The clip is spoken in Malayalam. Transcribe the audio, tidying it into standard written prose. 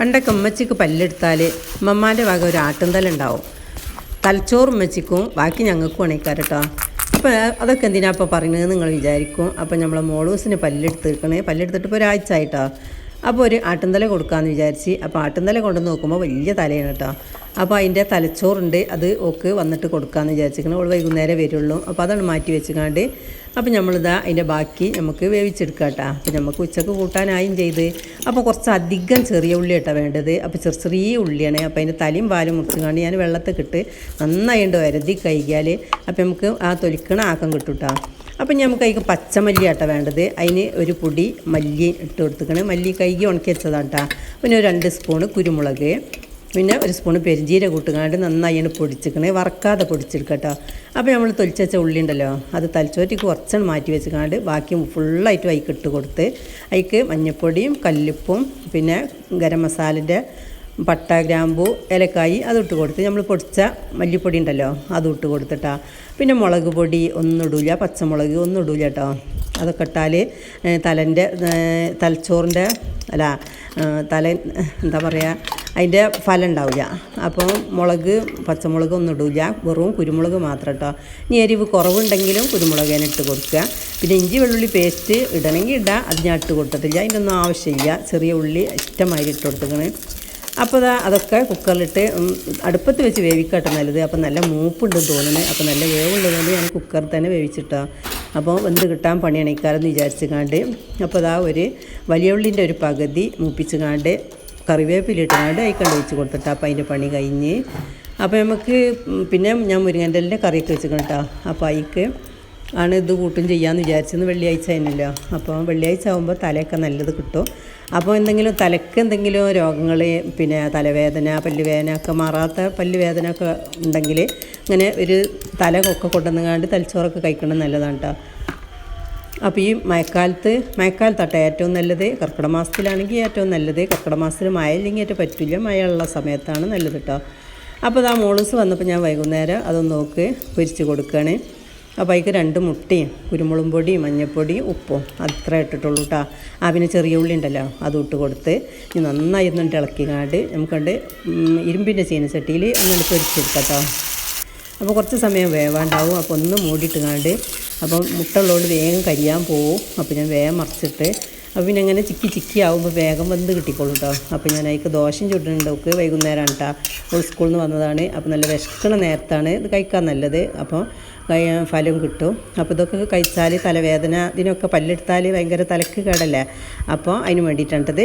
പണ്ടൊക്കെ ഉമ്മച്ചിക്ക് പല്ലെടുത്താൽ ഉമ്മമാൻ്റെ വക ഒരു ആട്ടുംതലുണ്ടാവും. തലച്ചോറ് ഉമ്മച്ചിക്കും ബാക്കി ഞങ്ങൾക്കും അണയിക്കാറ് കേട്ടോ. അപ്പോൾ അതൊക്കെ എന്തിനാ ഇപ്പോൾ പറയുന്നത് നിങ്ങൾ വിചാരിക്കും. അപ്പോൾ നമ്മളെ മോളൂസിന് പല്ലെടുത്തിട്ട് ഇപ്പോൾ ഒരാഴ്ച ആയിട്ടോ. അപ്പോൾ ഒരു ആട്ടുംതല കൊടുക്കാമെന്ന് വിചാരിച്ച്. അപ്പോൾ ആട്ടുംതല കൊണ്ടു നോക്കുമ്പോൾ വലിയ തലയാണ് കേട്ടോ. അപ്പോൾ അതിൻ്റെ തലച്ചോറുണ്ട്, അത് ഒക്കെ വന്നിട്ട് കൊടുക്കാമെന്ന് വിചാരിച്ചിരിക്കണം. അവൾ വൈകുന്നേരം വരുള്ളൂ. അപ്പോൾ അതാണ് മാറ്റി വെച്ചിക്കാണ്ട് അപ്പോൾ നമ്മളിതാ അതിൻ്റെ ബാക്കി നമുക്ക് വേവിച്ചെടുക്കാം കേട്ടോ. അപ്പോൾ നമുക്ക് ഉച്ചക്ക് കൂട്ടാനായും ചെയ്ത്. അപ്പോൾ കുറച്ചധികം ചെറിയ ഉള്ളി കേട്ടോ വേണ്ടത്. അപ്പോൾ ചെറിയ ഉള്ളിയാണ്. അപ്പോൾ അതിൻ്റെ തലയും പാലും മുറിച്ചുകൊണ്ട് ഞാൻ വെള്ളത്തിക്കിട്ട് നന്നായിട്ട് വരതി കഴിക്കാൽ അപ്പോൾ നമുക്ക് ആ തൊലിക്കണ ആക്കം കിട്ടും കേട്ടോ. അപ്പം നമുക്ക് അതിന് പച്ചമല്ലി ആട്ടോ വേണ്ടത്. അതിന് ഒരു പൊടി മല്ലി ഇട്ട് കൊടുത്തിക്കണം. മല്ലി കൈകി ഉണക്കി വെച്ചതാണ് കേട്ടോ. പിന്നെ ഒരു 2 സ്പൂണ് കുരുമുളക്, പിന്നെ ഒരു സ്പൂണ് പെരിഞ്ചീരകം ഇട്ടുകൊണ്ട് നന്നായി പൊടിച്ചിക്കണേ, വറക്കാതെ പൊടിച്ചെടുക്കുക കേട്ടോ. അപ്പോൾ നമ്മൾ തൊലിച്ച് വെച്ച ഉള്ളി ഉണ്ടല്ലോ, അത് തലച്ചോറ്റിക്ക് കുറച്ചാണ് മാറ്റി വെച്ചിക്കാണ്ട് ബാക്കി ഫുള്ളായിട്ട് അതിക്ക് ഇട്ട് കൊടുത്ത് അതിക്ക് മഞ്ഞൾപ്പൊടിയും കല്ലുപ്പും പിന്നെ ഗരം മസാലൻ്റെ പട്ട ഗ്രാമ്പൂ ഏലക്കായി അതിട്ട് കൊടുത്ത് നമ്മൾ പൊടിച്ച മല്ലിപ്പൊടി ഉണ്ടല്ലോ അതും ഇട്ട് കൊടുത്തിട്ടാ. പിന്നെ മുളക് പൊടി ഒന്നും ഇടൂല, പച്ചമുളക് ഒന്നും ഇടൂല കേട്ടോ. അതൊക്കെ ഇട്ടാൽ തലച്ചോറിൻ്റെ എന്താ പറയുക, അതിൻ്റെ ഫലം ഉണ്ടാവില്ല. അപ്പോൾ പച്ചമുളക് ഒന്നും ഇടൂല, വെറും കുരുമുളക് മാത്രം കേട്ടോ. ഇനി എരിവ് കുറവുണ്ടെങ്കിലും കുരുമുളക് തന്നെ ഇട്ട് കൊടുക്കുക. പിന്നെ ഇഞ്ചി വെള്ളുള്ളി പേസ്റ്റ് ഇടണമെങ്കിൽ ഇടാം, അത് ഞാൻ ഇട്ട് കൊടുത്തിട്ടില്ല. അതിൻ്റെ ഒന്നും ആവശ്യമില്ല. ചെറിയ ഉള്ളി ഇഷ്ടമായി ഇട്ട് കൊടുത്തിക്കണേ. അപ്പോൾ അതൊക്കെ കുക്കറിലിട്ട് അടുപ്പത്ത് വെച്ച് വേവിക്കട്ടെ നല്ലത്. അപ്പോൾ നല്ല മൂപ്പുണ്ടെന്ന് തോന്നുന്നത്. അപ്പോൾ നല്ല വേവുള്ളതുകൊണ്ട് ഞാൻ കുക്കറിൽ തന്നെ വേവിച്ചിട്ടാണ്. അപ്പോൾ വെന്ത് കിട്ടാൻ പണി അണിക്കാരെന്ന് വിചാരിച്ചുകാണ്ട് അപ്പോൾ ഒരു വലിയ ഉള്ളിൻ്റെ ഒരു പകുതി മൂപ്പിച്ചുകാണ്ട് കറിവേപ്പിലിട്ടുകാണ്ട് അതിക്കണ്ട് വെച്ച് കൊടുത്തിട്ട് അപ്പോൾ അതിൻ്റെ പണി കഴിഞ്ഞ്. അപ്പോൾ നമുക്ക് പിന്നെ ഞാൻ മുരിങ്ങൻ്റെ കറിയൊക്കെ വെച്ചിക്കണം കേട്ടോ. അപ്പോൾ അതിക്ക് ആണ് ഇത് കൂട്ടും ചെയ്യാമെന്ന് വിചാരിച്ചെന്ന്. വെള്ളിയാഴ്ച ആയിരുന്നല്ലോ. അപ്പോൾ വെള്ളിയാഴ്ച ആകുമ്പോൾ തലയൊക്കെ നല്ലത് കിട്ടും. അപ്പോൾ തലയ്ക്ക് എന്തെങ്കിലും രോഗങ്ങൾ, പിന്നെ തലവേദന, പല്ലുവേദന ഒക്കെ മാറാത്ത പല്ലുവേദന ഒക്കെ ഉണ്ടെങ്കിൽ ഇങ്ങനെ ഒരു തലയൊക്കെ കൊണ്ടുവന്നുകാണ്ട് തലച്ചോറൊക്കെ കഴിക്കണം നല്ലതാണ് കേട്ടോ. അപ്പോൾ ഈ മഴക്കാലത്താട്ടോ ഏറ്റവും നല്ലത്. കർക്കിടക മാസത്തിലാണെങ്കിൽ ഏറ്റവും നല്ലത്. കർക്കിടക മാസത്തിൽ മഴ ഇല്ലെങ്കിൽ ഏറ്റവും പറ്റില്ല. മഴയുള്ള സമയത്താണ് നല്ലത് കേട്ടോ. അപ്പോൾ മോളൂസ് വന്നപ്പോൾ ഞാൻ വൈകുന്നേരം അതൊന്ന് നോക്ക് പൊരിച്ച് കൊടുക്കുകയാണ്. അപ്പോൾ അതിക്ക് 2 മുട്ടയും കുരുമുളക് പൊടിയും മഞ്ഞൾപ്പൊടിയും ഉപ്പും അത്ര ഇട്ടിട്ടുള്ളൂ കേട്ടോ. പിന്നെ ചെറിയ ഉള്ളി ഉണ്ടല്ലോ അതും ഇട്ട് കൊടുത്ത് നന്നായി ഒന്നിട്ട് ഇളക്കിക്കാണ്ട് നമുക്കുണ്ട് ഇരുമ്പിൻ്റെ ചീനച്ചട്ടിയിൽ ഒന്നിട്ട് പൊരിച്ചെടുക്കാം കേട്ടോ. അപ്പോൾ കുറച്ച് സമയം വേവാണ്ടാവും. അപ്പോൾ ഒന്ന് മൂടിയിട്ടുകാണ്ട് അപ്പം മുട്ട ഉള്ളതുകൊണ്ട് വേഗം കരിയാൻ പോവും. അപ്പോൾ ഞാൻ വേഗം മറിച്ചിട്ട് അപ്പോൾ പിന്നെ അങ്ങനെ ചിക്കി ആവുമ്പോൾ വേഗം വെന്ത് കിട്ടിക്കോളൂ കേട്ടോ. അപ്പോൾ ഞാൻ അതിക്ക് ദോശയും ചുടുന്നുണ്ട്. വൈകുന്നേരമാണ് കേട്ടോ. അവൾ സ്കൂളിൽ നിന്ന് വന്നതാണ്. അപ്പോൾ നല്ല വിശക്കണ നേരത്താണ് ഇത് കഴിക്കാൻ നല്ലത്. അപ്പോൾ ഫലം കിട്ടും. അപ്പോൾ ഇതൊക്കെ കഴിച്ചാൽ തലവേദന ഇതിനൊക്കെ പല്ലെടുത്താൽ ഭയങ്കര തലക്ക് കേടല്ലേ. അപ്പോൾ അതിന് വേണ്ടിയിട്ടാണിത്.